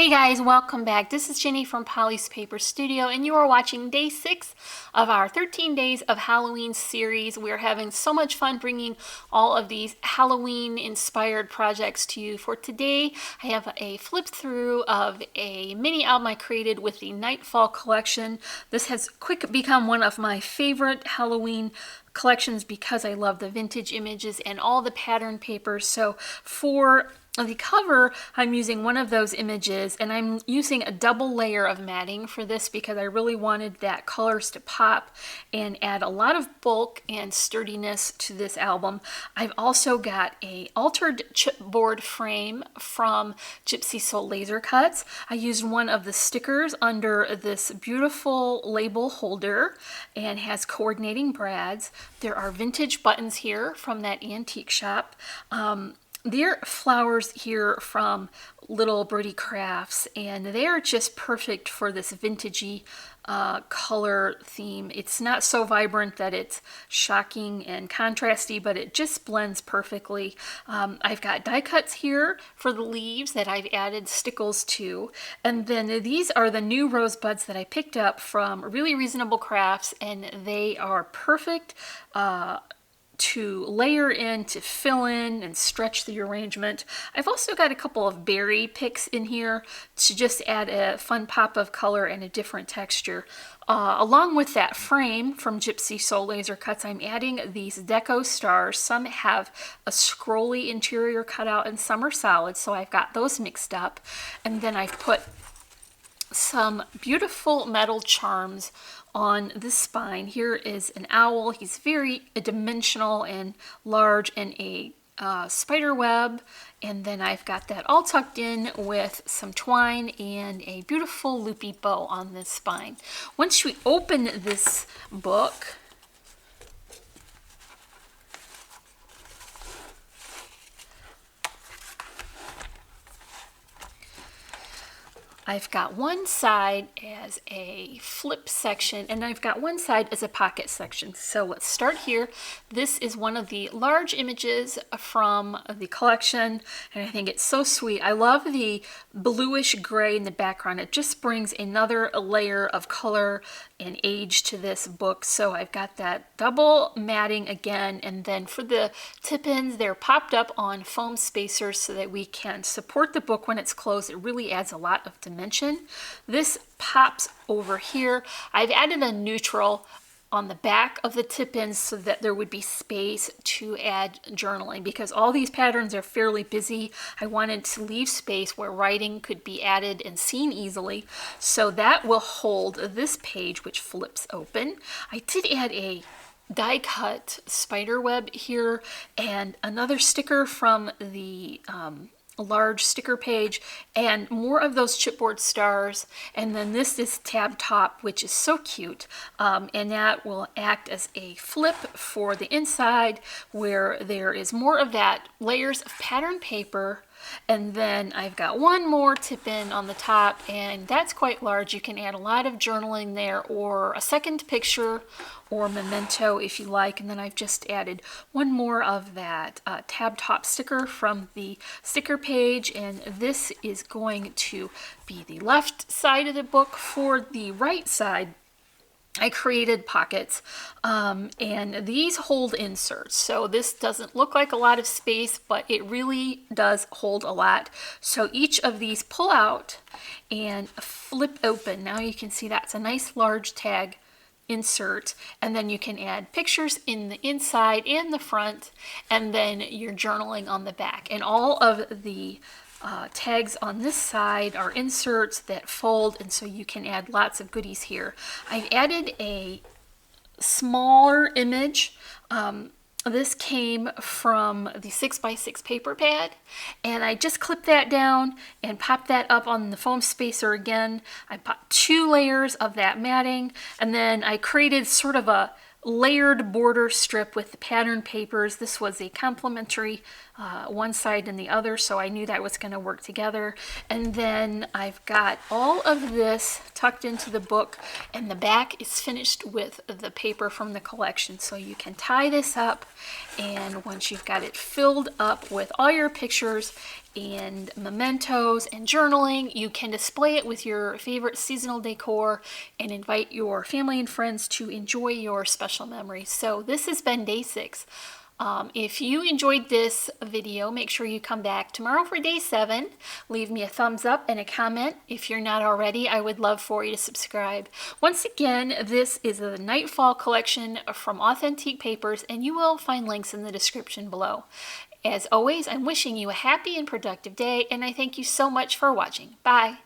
Hey guys, welcome back. This is Jenny from Polly's Paper Studio, and you are watching day 6 of our 13 Days of Halloween series. We're having so much fun bringing all of these Halloween-inspired projects to you. For today, I have a flip through of a mini album I created with the Nightfall Collection. This has quick become one of my favorite Halloween collections because I love the vintage images and all the pattern papers. So for the cover, I'm using one of those images, and I'm using a double layer of matting for this because I really wanted that colors to pop and add a lot of bulk and sturdiness to this album. I've also got a altered chipboard frame from Gypsy Soul Laser Cuts. I used one of the stickers under this beautiful label holder and has coordinating brads. There are vintage buttons here from that antique shop. There are flowers here from Little Birdie Crafts, and they're just perfect for this vintagey color theme. It's not so vibrant that it's shocking and contrasty, but it just blends perfectly. I've got die cuts here for the leaves that I've added stickles to, and then these are the new rosebuds that I picked up from Really Reasonable Crafts, and they are perfect to layer in, to fill in and stretch the arrangement. I've also got a couple of berry picks in here to just add a fun pop of color and a different texture. Along with that frame from Gypsy Soul Laser Cuts, I'm adding these deco stars. Some have a scrolly interior cutout and some are solid, so I've got those mixed up. And then I've put some beautiful metal charms on the spine. Here is an owl. He's very dimensional and large, and a spider web. And then I've got that all tucked in with some twine and a beautiful loopy bow on this spine. Once you open this book, I've got one side as a flip section, and I've got one side as a pocket section. So let's start here. This is one of the large images from the collection, and I think it's so sweet. I love the bluish gray in the background. It just brings another layer of color and age to this book. So I've got that double matting again, and then for the tip-ins, they're popped up on foam spacers so that we can support the book when it's closed. It really adds a lot of dimension. This pops over here. I've added a neutral on the back of the tip-ins so that there would be space to add journaling. Because all these patterns are fairly busy, I wanted to leave space where writing could be added and seen easily. So that will hold this page, which flips open. I did add a die cut spider web here and another sticker from the large sticker page, and more of those chipboard stars. And then this is tab top, which is so cute, and that will act as a flip for the inside where there is more of that layers of pattern paper. And then I've got one more tip in on the top, and that's quite large. You can add a lot of journaling there, or a second picture, or memento if you like. And then I've just added one more of that tab top sticker from the sticker page, and this is going to be the left side of the book. For the right side, I created pockets, and these hold inserts. So this doesn't look like a lot of space, but it really does hold a lot. So each of these pull out and flip open. Now you can see that's a nice large tag insert, and then you can add pictures in the inside and the front, and then your journaling on the back. And all of the tags on this side are inserts that fold, and so you can add lots of goodies here. I've added a smaller image. This came from the 6x6 paper pad, and I just clipped that down and popped that up on the foam spacer again. I popped 2 layers of that matting, and then I created sort of a layered border strip with the pattern papers. This was a complementary one side and the other, so I knew that was going to work together. And then I've got all of this tucked into the book, and the back is finished with the paper from the collection. So you can tie this up, and once you've got it filled up with all your pictures and mementos and journaling. You can display it with your favorite seasonal decor and invite your family and friends to enjoy your special memories. So this has been day 6. If you enjoyed this video, make sure you come back tomorrow for day 7. Leave me a thumbs up and a comment. If you're not already, I would love for you to subscribe. Once again, this is the Nightfall Collection from Authentique Papers, and you will find links in the description below. As always, I'm wishing you a happy and productive day, and I thank you so much for watching. Bye!